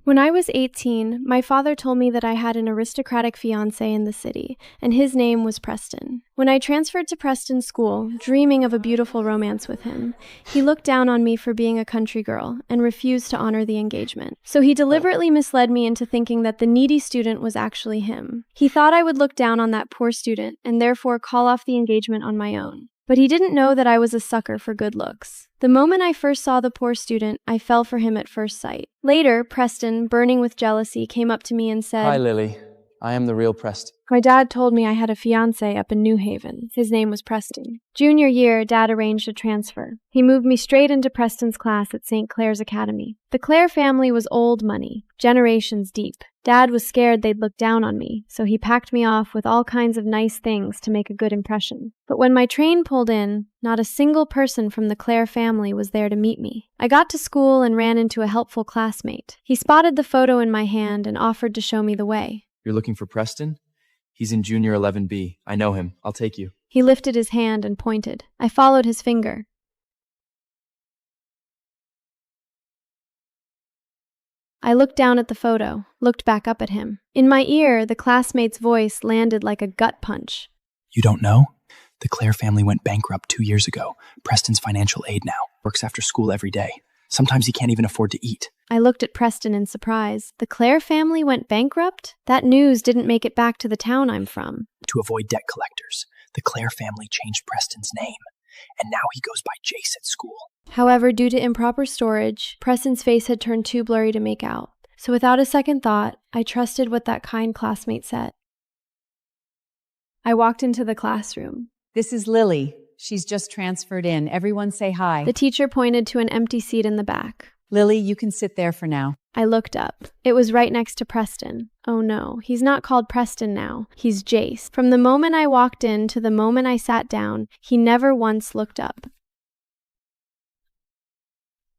When I was 18, my father told me that I had an aristocratic fiancé in the city, and his name was Preston. When I transferred to Preston school, dreaming of a beautiful romance with him, he looked down on me for being a country girl and refused to honor the engagement. So he deliberately misled me into thinking that the needy student was actually him. He thought I would look down on that poor student and therefore call off the engagement on my own. But he didn't know that I was a sucker for good looks. The moment I first saw the poor student, I fell for him at first sight. Later, Preston, burning with jealousy, came up to me and said, "Hi, Lily. I am the real Preston." My dad told me I had a fiancé up in Newhaven. His name was Preston. Junior year, Dad arranged a transfer. He moved me straight into Preston's class at St. Clair's Academy. The Clair family was old money, generations deep. Dad was scared they'd look down on me, so he packed me off with all kinds of nice things to make a good impression. But when my train pulled in, not a single person from the Clair family was there to meet me. I got to school and ran into a helpful classmate. He spotted the photo in my hand and offered to show me the way. "You're looking for Preston? He's in Junior 11B. I know him. I'll take you." He lifted his hand and pointed. I followed his finger. I looked down at the photo, looked back up at him. In my ear, the classmate's voice landed like a gut punch. "You don't know? The Clair family went bankrupt 2 years ago. Preston's financial aid now. Works after school every day. Sometimes he can't even afford to eat." I looked at Preston in surprise. The Clair family went bankrupt? That news didn't make it back to the town I'm from. To avoid debt collectors, the Clair family changed Preston's name, and now he goes by Jece at school. However, due to improper storage, Preston's face had turned too blurry to make out. So without a second thought, I trusted what that kind classmate said. I walked into the classroom. "This is Lily. She's just transferred in. Everyone say hi." The teacher pointed to an empty seat in the back. "Lily, you can sit there for now." I looked up. It was right next to Preston. Oh no, he's not called Preston now. He's Jece. From the moment I walked in to the moment I sat down, he never once looked up.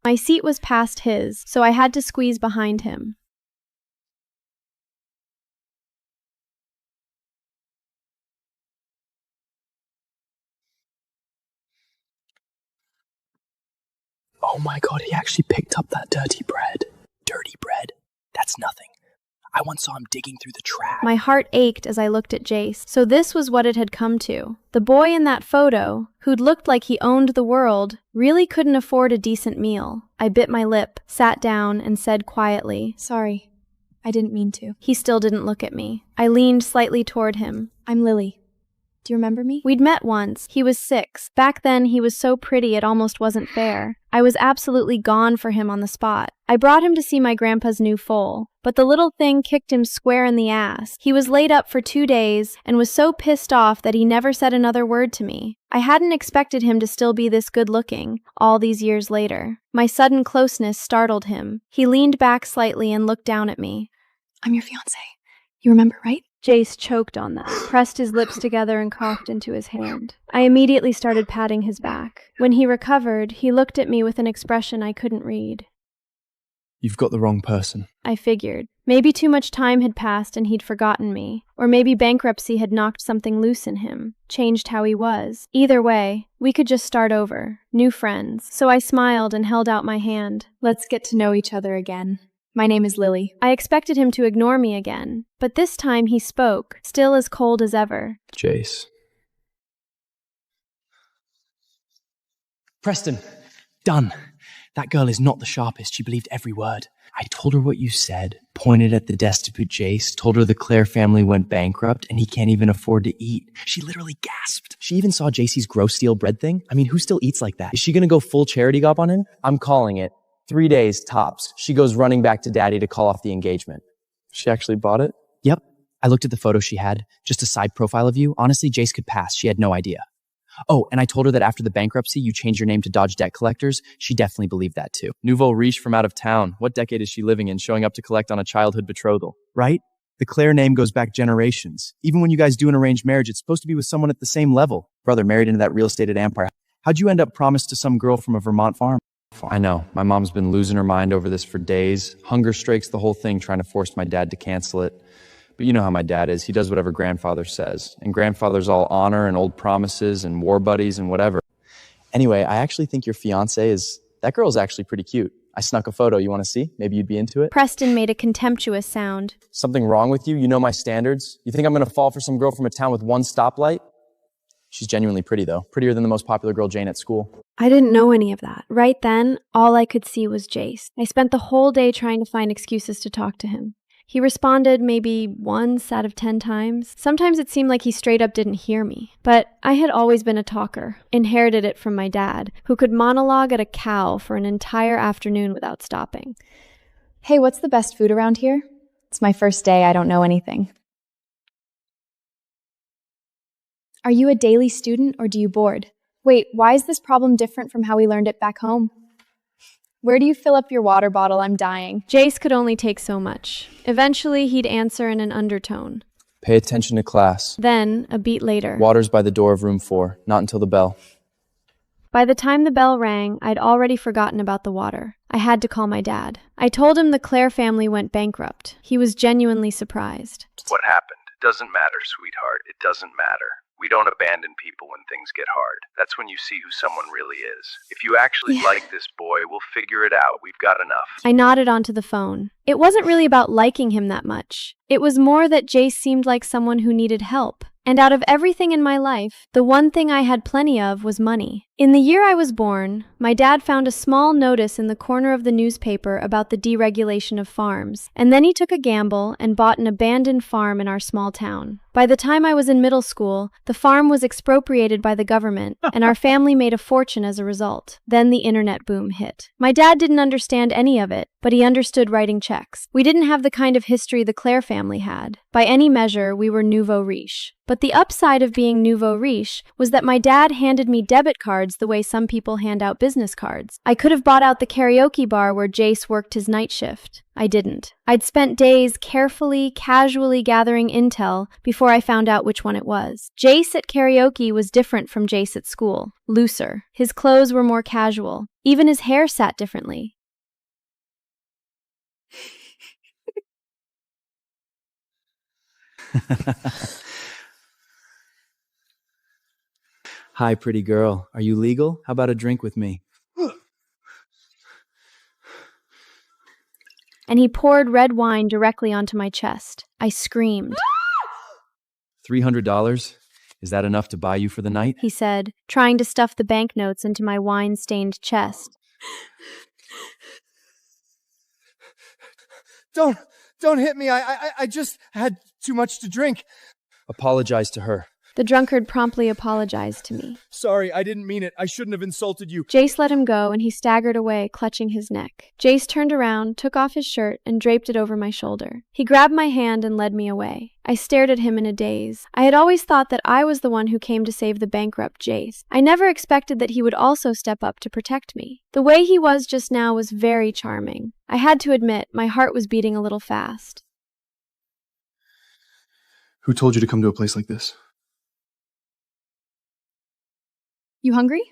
My seat was past his, so I had to squeeze behind him. Oh my god, he actually picked up that dirty bread. Dirty bread? That's nothing. I once saw him digging through the trash. My heart ached as I looked at Jece. So this was what it had come to. The boy in that photo, who'd looked like he owned the world, really couldn't afford a decent meal. I bit my lip, sat down, and said quietly, "Sorry, I didn't mean to." He still didn't look at me. I leaned slightly toward him. "I'm Lily. Do you remember me?" We'd met once. He was 6. Back then, he was so pretty it almost wasn't fair. I was absolutely gone for him on the spot. I brought him to see my grandpa's new foal, but the little thing kicked him square in the ass. He was laid up for 2 days and was so pissed off that he never said another word to me. I hadn't expected him to still be this good-looking, all these years later. My sudden closeness startled him. He leaned back slightly and looked down at me. "I'm your fiancé. You remember, right?" Jece choked on that, pressed his lips together and coughed into his hand. I immediately started patting his back. When he recovered, he looked at me with an expression I couldn't read. "You've got the wrong person." I figured. Maybe too much time had passed and he'd forgotten me. Or maybe bankruptcy had knocked something loose in him, changed how he was. Either way, we could just start over, new friends. So I smiled and held out my hand. "Let's get to know each other again. My name is Lily." I expected him to ignore me again, but this time he spoke, still as cold as ever. "Jece." Preston, done. That girl is not the sharpest. She believed every word. I told her what you said, pointed at the desk to put Jece, told her the Clair family went bankrupt and he can't even afford to eat. She literally gasped. She even saw JC's gross steel bread thing. I mean, who still eats like that? Is she gonna go full charity gob on him? I'm calling it. 3 days, tops. She goes running back to Daddy to call off the engagement. She actually bought it? Yep. I looked at the photo she had. Just a side profile of you. Honestly, Jece could pass. She had no idea. Oh, and I told her that after the bankruptcy, you changed your name to dodge debt collectors. She definitely believed that too. Nouveau riche from out of town. What decade is she living in, showing up to collect on a childhood betrothal? Right? The Clair name goes back generations. Even when you guys do an arranged marriage, it's supposed to be with someone at the same level. Brother married into that real estate empire. How'd you end up promised to some girl from a Vermont farm? I know. My mom's been losing her mind over this for days. Hunger strikes the whole thing, trying to force my dad to cancel it. But you know how my dad is. He does whatever grandfather says. And grandfather's all honor and old promises and war buddies and whatever. Anyway, I actually think your fiancé is... That girl's actually pretty cute. I snuck a photo. You want to see? Maybe you'd be into it? Preston made a contemptuous sound. Something wrong with you? You know my standards? You think I'm going to fall for some girl from a town with one stoplight? She's genuinely pretty, though. Prettier than the most popular girl Jane at school. I didn't know any of that. Right then, all I could see was Jece. I spent the whole day trying to find excuses to talk to him. He responded maybe once out of 10 times. Sometimes it seemed like he straight up didn't hear me. But I had always been a talker, inherited it from my dad, who could monologue at a cow for an entire afternoon without stopping. Hey, what's the best food around here? It's my first day, I don't know anything. Are you a daily student or do you board? Wait, why is this problem different from how we learned it back home? Where do you fill up your water bottle? I'm dying. Jece could only take so much. Eventually, he'd answer in an undertone. Pay attention to class. Then, a beat later. Water's by the door of room 4, not until the bell. By the time the bell rang, I'd already forgotten about the water. I had to call my dad. I told him the Clare family went bankrupt. He was genuinely surprised. What happened? Doesn't matter, sweetheart. It doesn't matter. We don't abandon people when things get hard. That's when you see who someone really is. If you actually like this boy, we'll figure it out. We've got enough. I nodded onto the phone. It wasn't really about liking him that much. It was more that Jece seemed like someone who needed help. And out of everything in my life, the one thing I had plenty of was money. In the year I was born, my dad found a small notice in the corner of the newspaper about the deregulation of farms, and then he took a gamble and bought an abandoned farm in our small town. By the time I was in middle school, the farm was expropriated by the government, and our family made a fortune as a result. Then the internet boom hit. My dad didn't understand any of it, but he understood writing checks. We didn't have the kind of history the Clare family had. By any measure, we were nouveau riche. But the upside of being nouveau riche was that my dad handed me debit cards the way some people hand out business cards. I could have bought out the karaoke bar where Jece worked his night shift. I didn't. I'd spent days carefully, casually gathering intel before I found out which one it was. Jece at karaoke was different from Jece at school. Looser. His clothes were more casual. Even his hair sat differently. Hi, pretty girl. Are you legal? How about a drink with me? And he poured red wine directly onto my chest. I screamed. $300? Is that enough to buy you for the night? He said, trying to stuff the banknotes into my wine-stained chest. Don't hit me. I just had too much to drink. Apologize to her. The drunkard promptly apologized to me. Sorry, I didn't mean it. I shouldn't have insulted you. Jece let him go, and he staggered away, clutching his neck. Jece turned around, took off his shirt, and draped it over my shoulder. He grabbed my hand and led me away. I stared at him in a daze. I had always thought that I was the one who came to save the bankrupt Jece. I never expected that he would also step up to protect me. The way he was just now was very charming. I had to admit, my heart was beating a little fast. Who told you to come to a place like this? You hungry?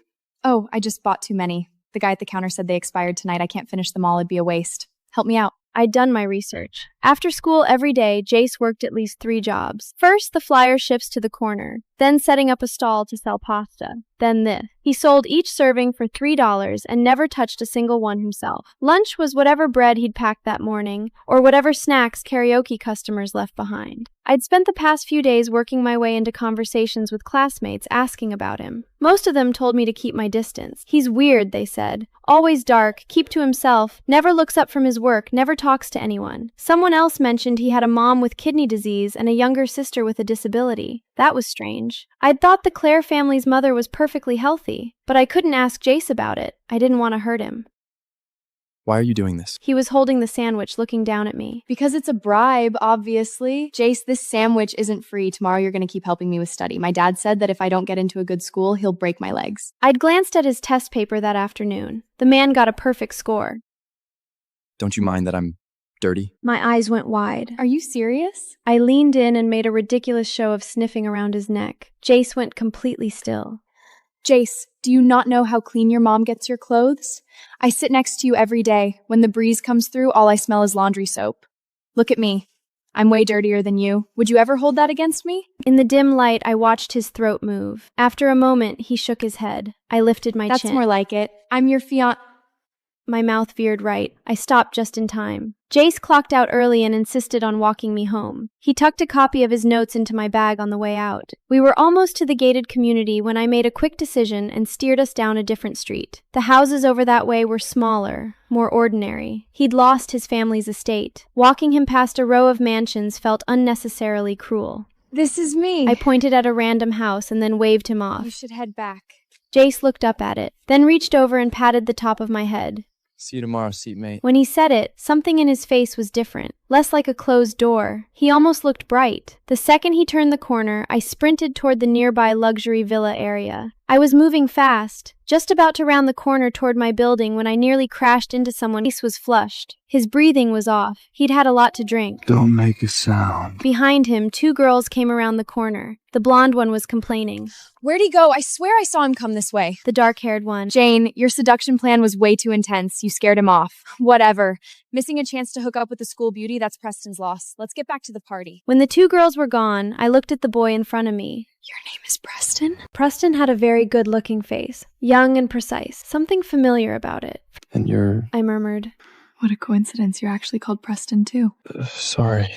Oh, I just bought too many. The guy at the counter said they expired tonight. I can't finish them all. It'd be a waste. Help me out. I'd done my research. After school every day, Jece worked at least 3 jobs. First, the flyer ships to the corner, then setting up a stall to sell pasta, then this. He sold each serving for $3 and never touched a single one himself. Lunch was whatever bread he'd packed that morning, or whatever snacks karaoke customers left behind. I'd spent the past few days working my way into conversations with classmates asking about him. Most of them told me to keep my distance. He's weird, they said. Always dark, keep to himself, never looks up from his work, never talks to anyone. Someone else mentioned he had a mom with kidney disease and a younger sister with a disability. That was strange. I'd thought the Clare family's mother was perfectly healthy, but I couldn't ask Jece about it. I didn't want to hurt him. Why are you doing this? He was holding the sandwich, looking down at me. Because it's a bribe, obviously. Jece, this sandwich isn't free. Tomorrow you're going to keep helping me with study. My dad said that if I don't get into a good school, he'll break my legs. I'd glanced at his test paper that afternoon. The man got a perfect score. Don't you mind that I'm dirty? My eyes went wide. Are you serious? I leaned in and made a ridiculous show of sniffing around his neck. Jece went completely still. Jece, do you not know how clean your mom gets your clothes? I sit next to you every day. When the breeze comes through, all I smell is laundry soap. Look at me. I'm way dirtier than you. Would you ever hold that against me? In the dim light, I watched his throat move. After a moment, he shook his head. I lifted my chin. That's more like it. I'm your fiancé. My mouth veered right. I stopped just in time. Jece clocked out early and insisted on walking me home. He tucked a copy of his notes into my bag on the way out. We were almost to the gated community when I made a quick decision and steered us down a different street. The houses over that way were smaller, more ordinary. He'd lost his family's estate. Walking him past a row of mansions felt unnecessarily cruel. This is me. I pointed at a random house and then waved him off. You should head back. Jece looked up at it, then reached over and patted the top of my head. See you tomorrow, seatmate. When he said it, something in his face was different, less like a closed door. He almost looked bright. The second he turned the corner, I sprinted toward the nearby luxury villa area. I was moving fast, just about to round the corner toward my building when I nearly crashed into someone. His face was flushed. His breathing was off. He'd had a lot to drink. Don't make a sound. Behind him, two girls came around the corner. The blonde one was complaining. Where'd he go? I swear I saw him come this way. The dark-haired one. Jane, your seduction plan was way too intense. You scared him off. Whatever. Missing a chance to hook up with the school beauty, that's Preston's loss. Let's get back to the party. When the two girls were gone, I looked at the boy in front of me. Your name is Preston? Preston had a very good-looking face, young and precise, something familiar about it. And you're... I murmured. What a coincidence. You're actually called Preston, too. Sorry.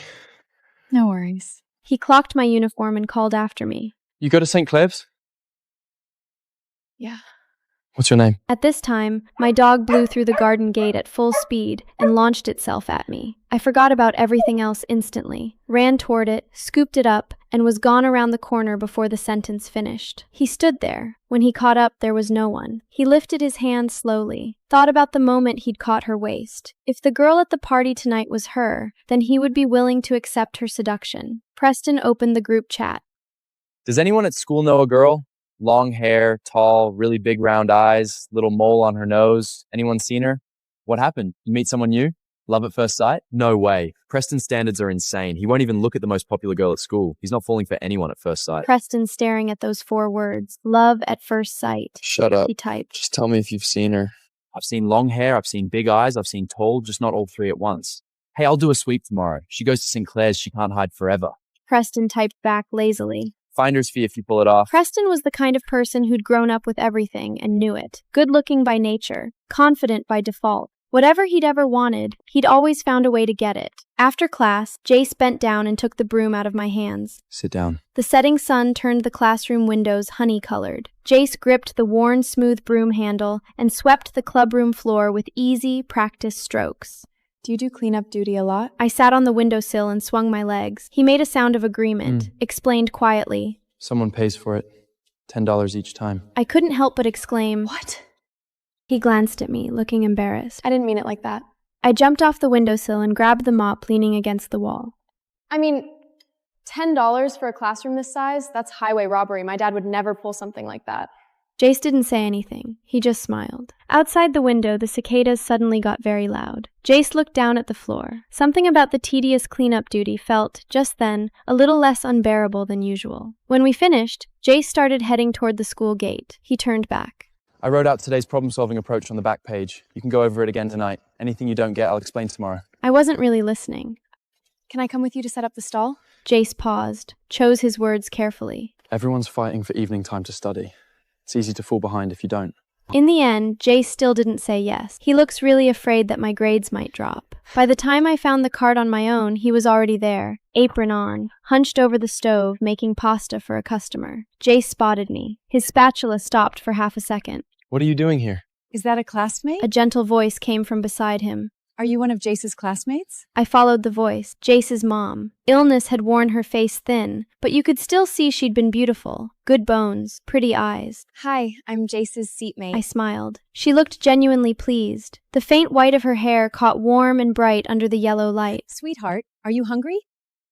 No worries. He clocked my uniform and called after me. You go to St. Clair's? Yeah. What's your name? At this time, my dog blew through the garden gate at full speed and launched itself at me. I forgot about everything else instantly, ran toward it, scooped it up, and was gone around the corner before the sentence finished. He stood there. When he caught up, there was no one. He lifted his hand slowly, thought about the moment he'd caught her waist. If the girl at the party tonight was her, then he would be willing to accept her seduction. Preston opened the group chat. Does anyone at school know a girl? Long hair, tall, really big round eyes, little mole on her nose. Anyone seen her? What happened? You meet someone new? Love at first sight? No way. Preston's standards are insane. He won't even look at the most popular girl at school. He's not falling for anyone at first sight. Preston staring at those 4 words. Love at first sight. Shut up. He typed. Just tell me if you've seen her. I've seen long hair, I've seen big eyes, I've seen tall, just not all 3 at once. Hey, I'll do a sweep tomorrow. She goes to St. Clair's, she can't hide forever. Preston typed back lazily. Finder's fee if you pull it off. Preston was the kind of person who'd grown up with everything and knew it. Good-looking by nature, confident by default. Whatever he'd ever wanted, he'd always found a way to get it. After class, Jece bent down and took the broom out of my hands. Sit down. The setting sun turned the classroom windows honey-colored. Jece gripped the worn, smooth broom handle and swept the clubroom floor with easy, practiced strokes. Do you do cleanup duty a lot? I sat on the windowsill and swung my legs. He made a sound of agreement, explained quietly. Someone pays for it. $10 each time. I couldn't help but exclaim, What? He glanced at me, looking embarrassed. I didn't mean it like that. I jumped off the windowsill and grabbed the mop leaning against the wall. I mean, $10 for a classroom this size? That's highway robbery. My dad would never pull something like that. Jece didn't say anything. He just smiled. Outside the window, the cicadas suddenly got very loud. Jece looked down at the floor. Something about the tedious cleanup duty felt, just then, a little less unbearable than usual. When we finished, Jece started heading toward the school gate. He turned back. I wrote out today's problem-solving approach on the back page. You can go over it again tonight. Anything you don't get, I'll explain tomorrow. I wasn't really listening. Can I come with you to set up the stall? Jece paused, chose his words carefully. Everyone's fighting for evening time to study. It's easy to fall behind if you don't. In the end, Jece still didn't say yes. He looks really afraid that my grades might drop. By the time I found the cart on my own, he was already there, apron on, hunched over the stove, making pasta for a customer. Jece spotted me. His spatula stopped for half a second. What are you doing here? Is that a classmate? A gentle voice came from beside him. Are you one of Jece's classmates? I followed the voice. Jece's mom. Illness had worn her face thin, but you could still see she'd been beautiful. Good bones, pretty eyes. Hi, I'm Jace's seatmate. I smiled. She looked genuinely pleased. The faint white of her hair caught warm and bright under the yellow light. Sweetheart, are you hungry?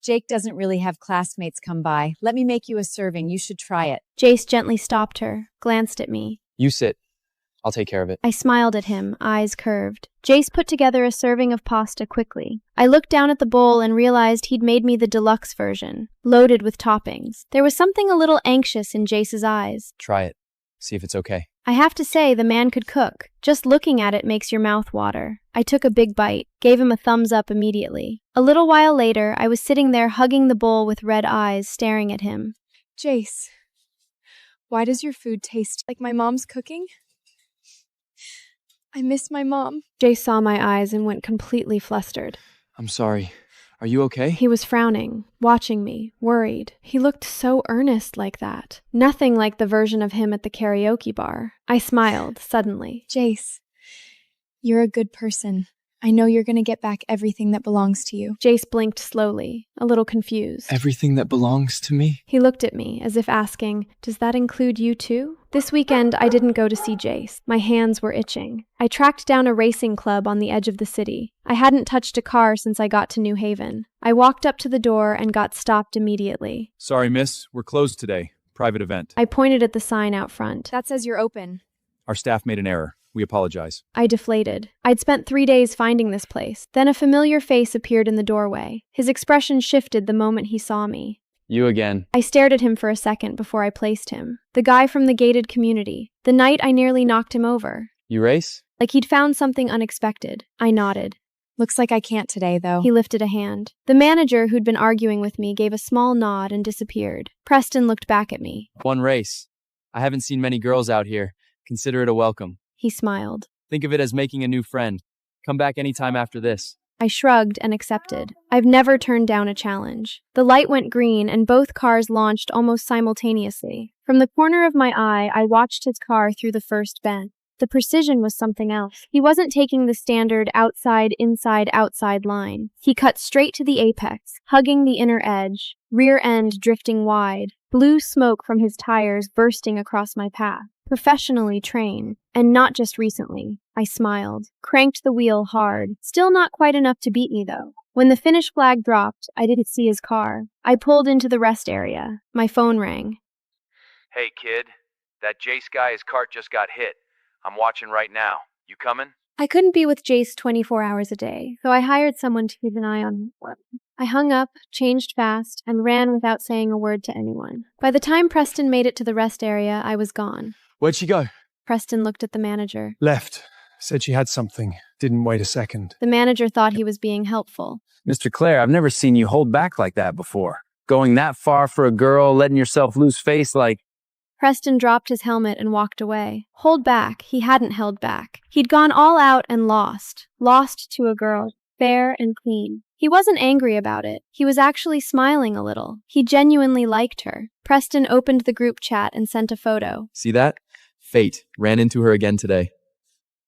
Jake doesn't really have classmates come by. Let me make you a serving. You should try it. Jece gently stopped her, glanced at me. You sit. I'll take care of it. I smiled at him, eyes curved. Jece put together a serving of pasta quickly. I looked down at the bowl and realized he'd made me the deluxe version, loaded with toppings. There was something a little anxious in Jace's eyes. Try it. See if it's okay. I have to say, the man could cook. Just looking at it makes your mouth water. I took a big bite, gave him a thumbs up immediately. A little while later, I was sitting there hugging the bowl with red eyes, staring at him. Jece, why does your food taste like my mom's cooking? I miss my mom. Jece saw my eyes and went completely flustered. I'm sorry. Are you okay? He was frowning, watching me, worried. He looked so earnest like that. Nothing like the version of him at the karaoke bar. I smiled, suddenly. Jece, you're a good person. I know you're going to get back everything that belongs to you. Jece blinked slowly, a little confused. Everything that belongs to me? He looked at me, as if asking, does that include you too? This weekend, I didn't go to see Jece. My hands were itching. I tracked down a racing club on the edge of the city. I hadn't touched a car since I got to Newhaven. I walked up to the door and got stopped immediately. Sorry, miss. We're closed today. Private event. I pointed at the sign out front. That says you're open. Our staff made an error. We apologize. I deflated. I'd spent 3 days finding this place. Then a familiar face appeared in the doorway. His expression shifted the moment he saw me. You again. I stared at him for a second before I placed him. The guy from the gated community. The night I nearly knocked him over. You race? Like he'd found something unexpected. I nodded. Looks like I can't today, though. He lifted a hand. The manager who'd been arguing with me gave a small nod and disappeared. Preston looked back at me. One race. I haven't seen many girls out here. Consider it a welcome. He smiled. Think of it as making a new friend. Come back anytime after this. I shrugged and accepted. I've never turned down a challenge. The light went green and both cars launched almost simultaneously. From the corner of my eye, I watched his car through the first bend. The precision was something else. He wasn't taking the standard outside, inside, outside line. He cut straight to the apex, hugging the inner edge, rear end drifting wide, blue smoke from his tires bursting across my path. Professionally trained, and not just recently. I smiled, cranked the wheel hard, still not quite enough to beat me though. When the finish flag dropped, I didn't see his car. I pulled into the rest area. My phone rang. Hey, kid. That Jece guy, his cart just got hit. I'm watching right now. You coming? I couldn't be with Jece 24 hours a day, so I hired someone to keep an eye on him for me. I hung up, changed fast, and ran without saying a word to anyone. By the time Preston made it to the rest area, I was gone. Where'd she go? Preston looked at the manager. Left. Said she had something. Didn't wait a second. The manager thought he was being helpful. Mr. Clare, I've never seen you hold back like that before. Going that far for a girl, letting yourself lose face like... Preston dropped his helmet and walked away. Hold back. He hadn't held back. He'd gone all out and lost. Lost to a girl. Fair and clean. He wasn't angry about it. He was actually smiling a little. He genuinely liked her. Preston opened the group chat and sent a photo. See that? Fate. Ran into her again today.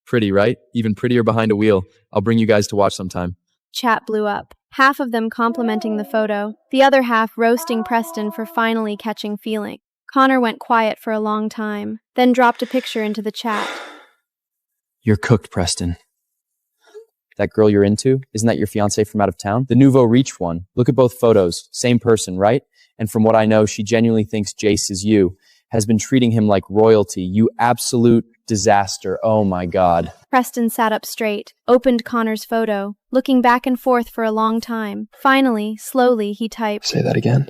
Pretty, right? Even prettier behind a wheel. I'll bring you guys to watch sometime. Chat blew up. Half of them complimenting the photo, the other half roasting Preston for finally catching feeling. Connor went quiet for a long time, then dropped a picture into the chat. You're cooked, Preston. That girl you're into, isn't that your fiancé from out of town? The nouveau riche one. Look at both photos. Same person, right? And from what I know, she genuinely thinks Jece is you. Has been treating him like royalty. You absolute disaster. Oh my God. Preston sat up straight, opened Connor's photo, looking back and forth for a long time. Finally, slowly, he typed, Say that again.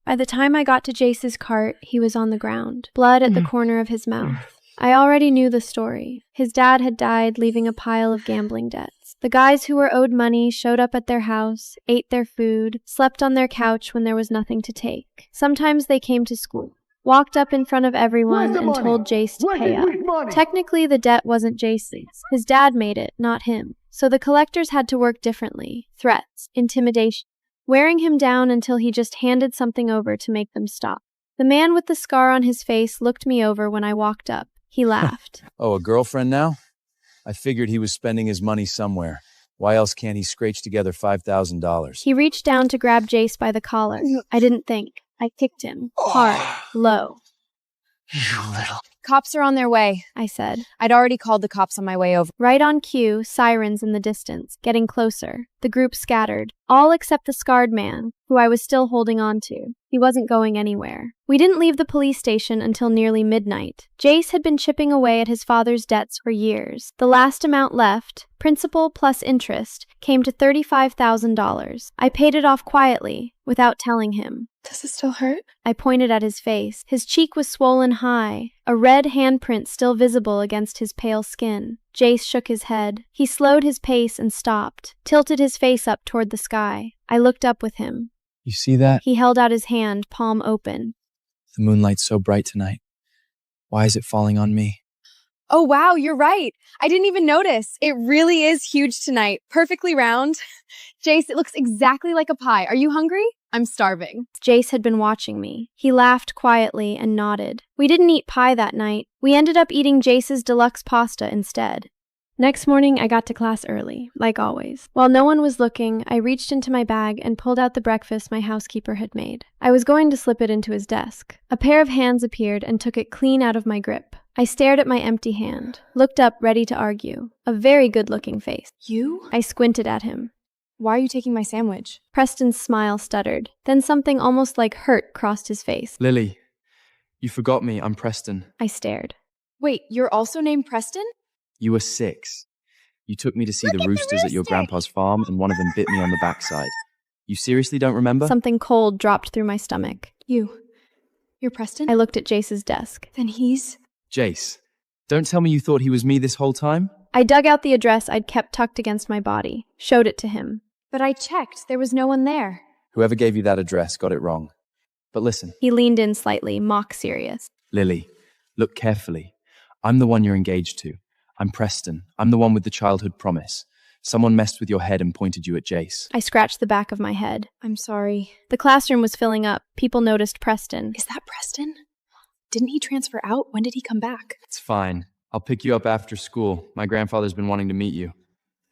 By the time I got to Jace's cart, he was on the ground, blood at the corner of his mouth. I already knew the story. His dad had died, leaving a pile of gambling debts. The guys who were owed money showed up at their house, ate their food, slept on their couch when there was nothing to take. Sometimes they came to school, walked up in front of everyone and told Jece to pay up. Technically, the debt wasn't Jace's. His dad made it, not him. So the collectors had to work differently. Threats, intimidation, wearing him down until he just handed something over to make them stop. The man with the scar on his face looked me over when I walked up. He laughed. Oh, a girlfriend now? I figured he was spending his money somewhere. Why else can't he scratch together $5,000? He reached down to grab Jece by the collar. I didn't think. I kicked him. Hard. Low. You little... Cops are on their way, I said. I'd already called the cops on my way over. Right on cue, sirens in the distance, getting closer. The group scattered, all except the scarred man, who I was still holding on to. He wasn't going anywhere. We didn't leave the police station until nearly midnight. Jece had been chipping away at his father's debts for years. The last amount left, principal plus interest, came to $35,000. I paid it off quietly, without telling him. Does it still hurt? I pointed at his face. His cheek was swollen high, a red handprint still visible against his pale skin. Jece shook his head. He slowed his pace and stopped, tilted his face up toward the sky. I looked up with him. You see that? He held out his hand, palm open. The moonlight's so bright tonight. Why is it falling on me? Oh, wow, you're right. I didn't even notice. It really is huge tonight. Perfectly round. Jece, it looks exactly like a pie. Are you hungry? I'm starving. Jece had been watching me. He laughed quietly and nodded. We didn't eat pie that night. We ended up eating Jace's deluxe pasta instead. Next morning, I got to class early, like always. While no one was looking, I reached into my bag and pulled out the breakfast my housekeeper had made. I was going to slip it into his desk. A pair of hands appeared and took it clean out of my grip. I stared at my empty hand, looked up ready to argue. A very good-looking face. You? I squinted at him. Why are you taking my sandwich? Preston's smile stuttered. Then something almost like hurt crossed his face. Lily, you forgot me. I'm Preston. I stared. Wait, you're also named Preston? You were 6. You took me to see the roosters at your grandpa's farm, and one of them bit me on the backside. You seriously don't remember? Something cold dropped through my stomach. You're Preston? I looked at Jace's desk. Then he's... Jece, don't tell me you thought he was me this whole time? I dug out the address I'd kept tucked against my body, showed it to him. But I checked. There was no one there. Whoever gave you that address got it wrong. But listen. He leaned in slightly, mock serious. Lily, look carefully. I'm the one you're engaged to. I'm Preston. I'm the one with the childhood promise. Someone messed with your head and pointed you at Jece. I scratched the back of my head. I'm sorry. The classroom was filling up. People noticed Preston. Is that Preston? Didn't he transfer out? When did he come back? It's fine. I'll pick you up after school. My grandfather's been wanting to meet you.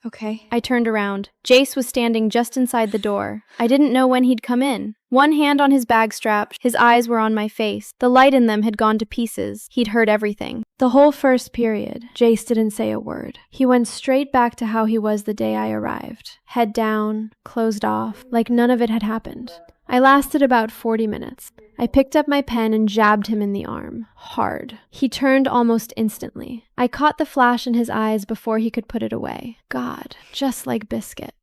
Okay. I turned around. Jece was standing just inside the door. I didn't know when he'd come in. One hand on his bag strap, his eyes were on my face. The light in them had gone to pieces. He'd heard everything. The whole first period, Jece didn't say a word. He went straight back to how he was the day I arrived. Head down, closed off, like none of it had happened. I lasted about 40 minutes. I picked up my pen and jabbed him in the arm. Hard. He turned almost instantly. I caught the flash in his eyes before he could put it away. God, just like Biscuit.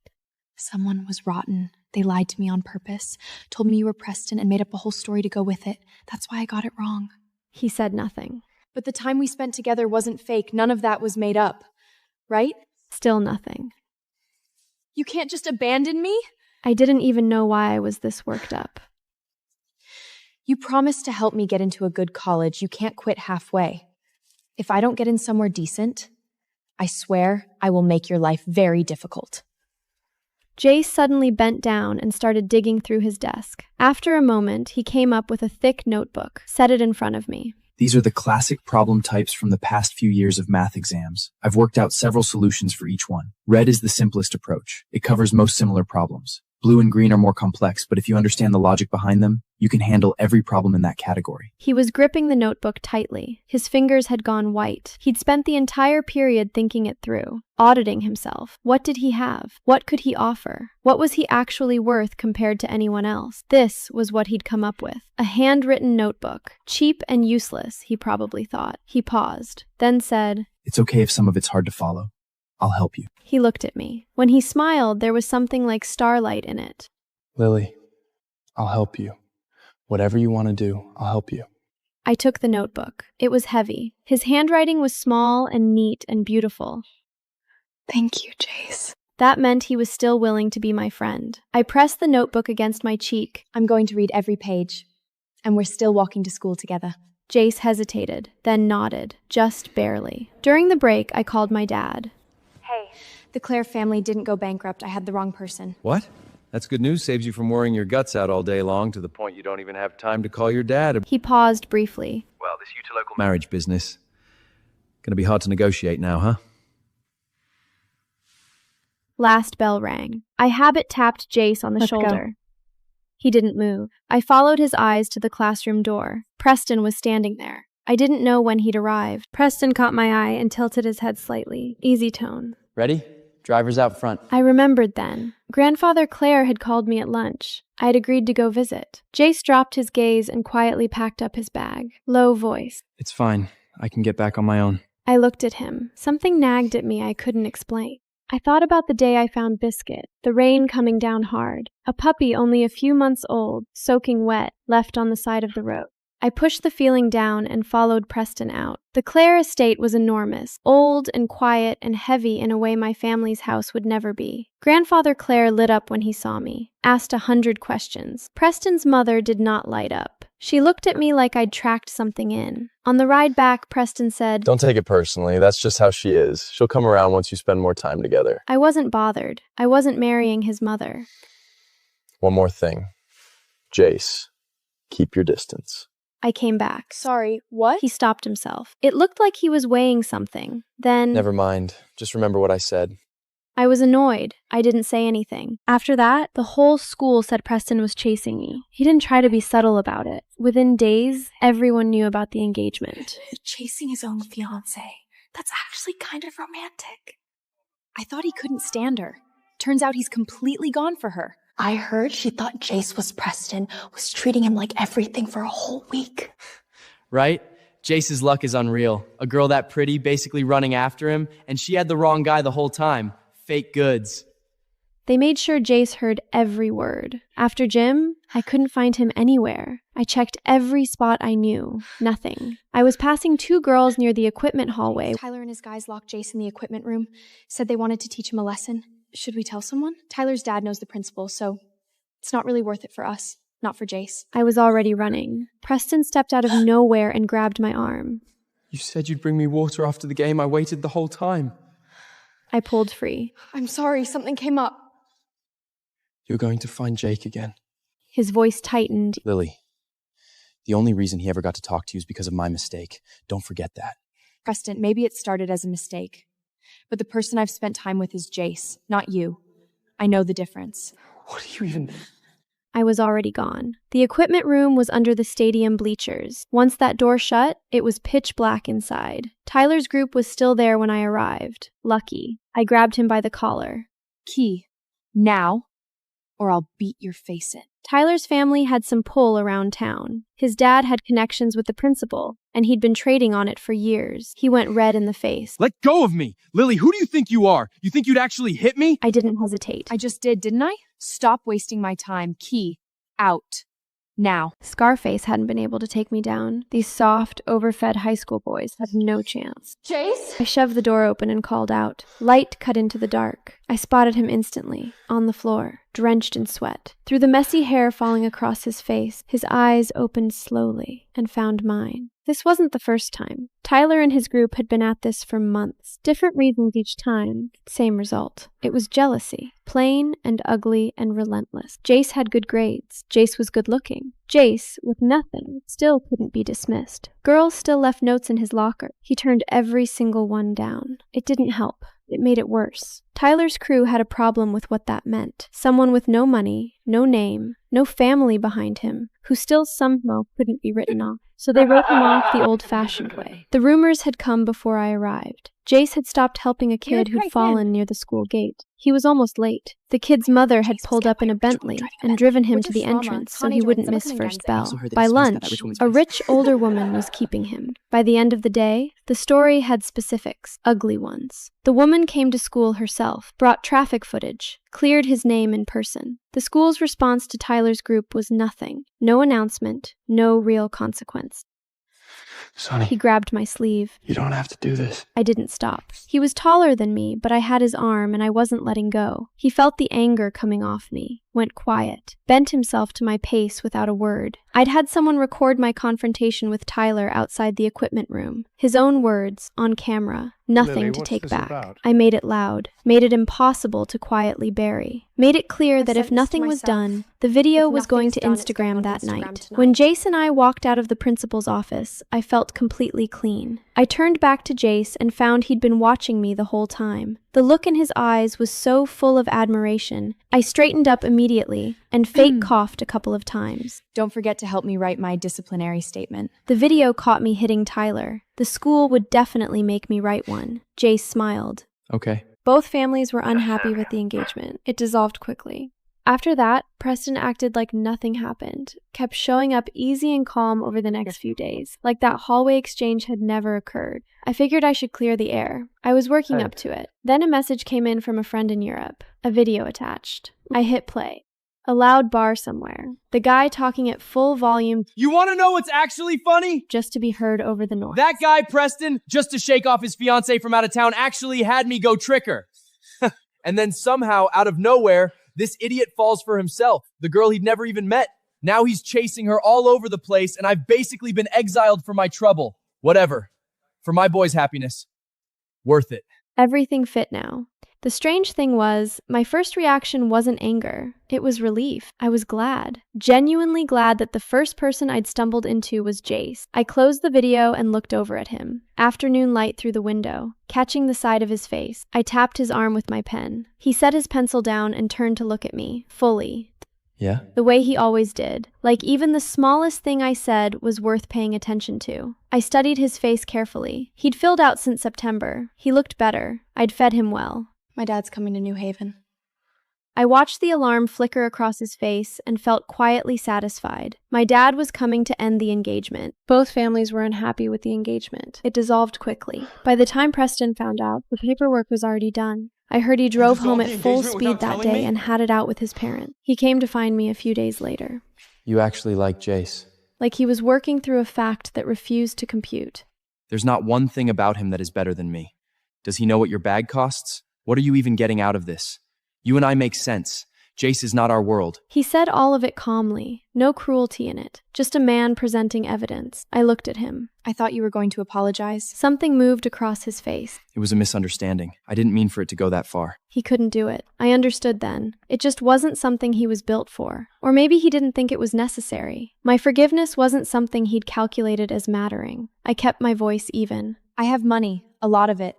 Someone was rotten. They lied to me on purpose, told me you were Preston, and made up a whole story to go with it. That's why I got it wrong. He said nothing. But the time we spent together wasn't fake. None of that was made up. Right? Still nothing. You can't just abandon me? I didn't even know why I was this worked up. You promised to help me get into a good college. You can't quit halfway. If I don't get in somewhere decent, I swear I will make your life very difficult. Jece suddenly bent down and started digging through his desk. After a moment, he came up with a thick notebook, set it in front of me. These are the classic problem types from the past few years of math exams. I've worked out several solutions for each one. Red is the simplest approach. It covers most similar problems. Blue and green are more complex, but if you understand the logic behind them, you can handle every problem in that category. He was gripping the notebook tightly. His fingers had gone white. He'd spent the entire period thinking it through, auditing himself. What did he have? What could he offer? What was he actually worth compared to anyone else? This was what he'd come up with. A handwritten notebook. Cheap and useless, he probably thought. He paused, then said, It's okay if some of it's hard to follow. I'll help you. He looked at me. When he smiled, there was something like starlight in it. Lily, I'll help you. Whatever you want to do, I'll help you. I took the notebook. It was heavy. His handwriting was small and neat and beautiful. Thank you, Jece. That meant he was still willing to be my friend. I pressed the notebook against my cheek. I'm going to read every page. And we're still walking to school together. Jece hesitated, then nodded, just barely. During the break, I called my dad. Hey, the Clare family didn't go bankrupt. I had the wrong person. What? That's good news. Saves you from worrying your guts out all day long to the point you don't even have time to call your dad. He paused briefly. Well, this local Marriage business. Gonna be hard to negotiate now, huh? Last bell rang. I habit tapped Jece on the shoulder. He didn't move. I followed his eyes to the classroom door. Preston was standing there. I didn't know when he'd arrived. Preston caught my eye and tilted his head slightly. Easy tone. Ready? Driver's out front. I remembered then. Grandfather Clare had called me at lunch. I had agreed to go visit. Jece dropped his gaze and quietly packed up his bag. Low voice. It's fine. I can get back on my own. I looked at him. Something nagged at me I couldn't explain. I thought about the day I found Biscuit, the rain coming down hard, a puppy only a few months old, soaking wet, left on the side of the road. I pushed the feeling down and followed Preston out. The Clare estate was enormous, old and quiet and heavy in a way my family's house would never be. Grandfather Clare lit up when he saw me, asked 100 questions. Preston's mother did not light up. She looked at me like I'd tracked something in. On the ride back, Preston said, Don't take it personally. That's just how she is. She'll come around once you spend more time together. I wasn't bothered. I wasn't marrying his mother. One more thing. Jece, keep your distance. I came back. Sorry, what? He stopped himself. It looked like he was weighing something. Then Never mind. Just remember what I said. I was annoyed. I didn't say anything. After that, the whole school said Preston was chasing me. He didn't try to be subtle about it. Within days, everyone knew about the engagement. Chasing his own fiancé. That's actually kind of romantic. I thought he couldn't stand her. Turns out he's completely gone for her. I heard she thought Jece was Preston, was treating him like everything for a whole week. Right? Jace's luck is unreal. A girl that pretty basically running after him, and she had the wrong guy the whole time. Fake goods. They made sure Jece heard every word. After gym, I couldn't find him anywhere. I checked every spot I knew. Nothing. I was passing two girls near the equipment hallway. Tyler and his guys locked Jece in the equipment room, said they wanted to teach him a lesson. Should we tell someone? Tyler's dad knows the principal, so it's not really worth it for us, not for Jece. I was already running. Preston stepped out of nowhere and grabbed my arm. You said you'd bring me water after the game. I waited the whole time. I pulled free. I'm sorry, something came up. You're going to find Jake again. His voice tightened. Lily, the only reason he ever got to talk to you is because of my mistake. Don't forget that. Preston, maybe it started as a mistake. But the person I've spent time with is Jece, not you. I know the difference. What do you even... I was already gone. The equipment room was under the stadium bleachers. Once that door shut, it was pitch black inside. Tyler's group was still there when I arrived. Lucky. I grabbed him by the collar. Key. Now, or I'll beat your face in. Tyler's family had some pull around town. His dad had connections with the principal, and he'd been trading on it for years. He went red in the face. Let go of me! Lily, who do you think you are? You think you'd actually hit me? I didn't hesitate. I just did, didn't I? Stop wasting my time. Key. Out. Now. Scarface hadn't been able to take me down. These soft, overfed high school boys had no chance. Jece? I shoved the door open and called out. Light cut into the dark. I spotted him instantly, on the floor, drenched in sweat. Through the messy hair falling across his face, his eyes opened slowly and found mine. This wasn't the first time. Tyler and his group had been at this for months. Different reasons each time, same result. It was jealousy. Plain and ugly and relentless. Jece had good grades. Jece was good looking. Jece, with nothing, still couldn't be dismissed. Girls still left notes in his locker. He turned every single one down. It didn't help. It made it worse. Tyler's crew had a problem with what that meant. Someone with no money, no name, no family behind him, who still somehow couldn't be written off. So they wrote him off the old-fashioned way. The rumors had come before I arrived. Jece had stopped helping a kid who'd fallen near the school gate. He was almost late. The kid's mother had pulled up in a Bentley and driven him to the entrance so he wouldn't miss first bell. By lunch, a rich older woman was keeping him. By the end of the day, the story had specifics, ugly ones. The woman came to school herself, brought traffic footage, cleared his name in person. The school's response to Tyler's group was nothing. No announcement, no real consequence. Sonny, He grabbed my sleeve. you don't have to do this. I didn't stop. He was taller than me, but I had his arm and I wasn't letting go. He felt the anger coming off me, went quiet, bent himself to my pace without a word. I'd had someone record my confrontation with Tyler outside the equipment room. His own words, on camera. Nothing Lily, to what's take this back. about? I made it loud, made it impossible to quietly bury. Made it clear that I if said this to nothing was myself. done, the video If was nothing going is to done, it's going Instagram on that Instagram night. tonight. When Jece and I walked out of the principal's office, I felt completely clean. I turned back to Jece and found he'd been watching me the whole time. The look in his eyes was so full of admiration. I straightened up immediately and fake coughed a couple of times. Don't forget to help me write my disciplinary statement. The video caught me hitting Tyler. The school would definitely make me write one. Jece smiled. Okay. Both families were unhappy with the engagement. It dissolved quickly. After that, Preston acted like nothing happened, kept showing up easy and calm over the next few days, like that hallway exchange had never occurred. I figured I should clear the air. I was working up to it. Then a message came in from a friend in Europe, a video attached. I hit play. A loud bar somewhere. The guy talking at full volume. You want to know what's actually funny? Just to be heard over the noise. That guy, Preston, just to shake off his fiancée from out of town, actually had me go trick her. And then somehow, out of nowhere, this idiot falls for himself, the girl he'd never even met. Now he's chasing her all over the place, and I've basically been exiled for my trouble. Whatever. For my boy's happiness. Worth it. Everything fit now. The strange thing was, my first reaction wasn't anger. It was relief. I was glad. Genuinely glad that the first person I'd stumbled into was Jece. I closed the video and looked over at him. Afternoon light through the window, catching the side of his face. I tapped his arm with my pen. He set his pencil down and turned to look at me, fully. Yeah? The way he always did. Like even the smallest thing I said was worth paying attention to. I studied his face carefully. He'd filled out since September. He looked better. I'd fed him well. My dad's coming to Newhaven. I watched the alarm flicker across his face and felt quietly satisfied. My dad was coming to end the engagement. Both families were unhappy with the engagement. It dissolved quickly. By the time Preston found out, the paperwork was already done. I heard he drove home at full speed that day and had it out with his parents. He came to find me a few days later. You actually like Jece. Like he was working through a fact that refused to compute. There's not one thing about him that is better than me. Does he know what your bag costs? What are you even getting out of this? You and I make sense. Jece is not our world. He said all of it calmly, no cruelty in it, just a man presenting evidence. I looked at him. I thought you were going to apologize. Something moved across his face. It was a misunderstanding. I didn't mean for it to go that far. He couldn't do it. I understood then. It just wasn't something he was built for. Or maybe he didn't think it was necessary. My forgiveness wasn't something he'd calculated as mattering. I kept my voice even. I have money, a lot of it.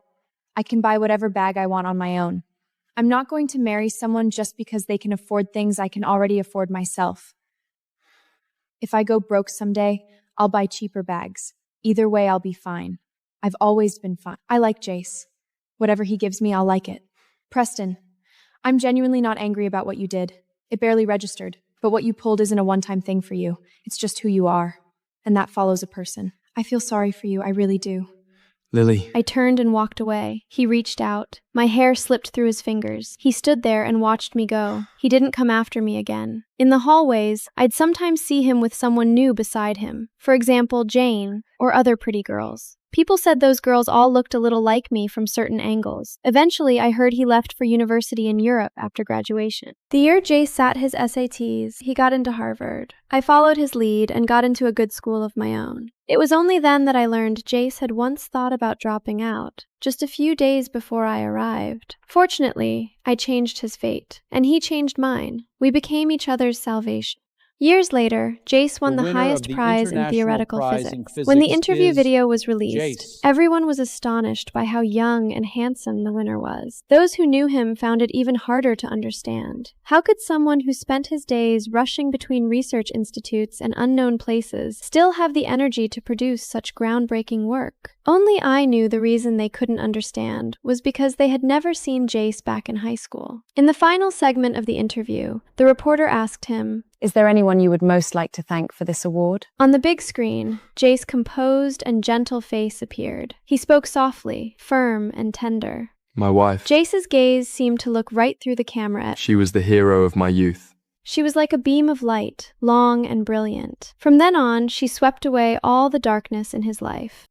I can buy whatever bag I want on my own. I'm not going to marry someone just because they can afford things I can already afford myself. If I go broke someday, I'll buy cheaper bags. Either way, I'll be fine. I've always been fine. I like Jece. Whatever he gives me, I'll like it. Preston, I'm genuinely not angry about what you did. It barely registered, but what you pulled isn't a one-time thing for you. It's just who you are, and that follows a person. I feel sorry for you, I really do. Lily. I turned and walked away. He reached out. My hair slipped through his fingers. He stood there and watched me go. He didn't come after me again. In the hallways, I'd sometimes see him with someone new beside him. For example, Jane, or other pretty girls. People said those girls all looked a little like me from certain angles. Eventually, I heard he left for university in Europe after graduation. The year Jece sat his SATs, he got into Harvard. I followed his lead and got into a good school of my own. It was only then that I learned Jece had once thought about dropping out, just a few days before I arrived. Fortunately, I changed his fate, and he changed mine. We became each other's salvation. Years later, Jece won the highest prize in theoretical physics. When the interview video was released, everyone was astonished by how young and handsome the winner was. Those who knew him found it even harder to understand. How could someone who spent his days rushing between research institutes and unknown places still have the energy to produce such groundbreaking work? Only I knew the reason they couldn't understand was because they had never seen Jece back in high school. In the final segment of the interview, the reporter asked him, "Is there anyone you would most like to thank for this award?" On the big screen, Jece's composed and gentle face appeared. He spoke softly, firm and tender. My wife. Jece's gaze seemed to look right through the camera. She was the hero of my youth. She was like a beam of light, long and brilliant. From then on, she swept away all the darkness in his life.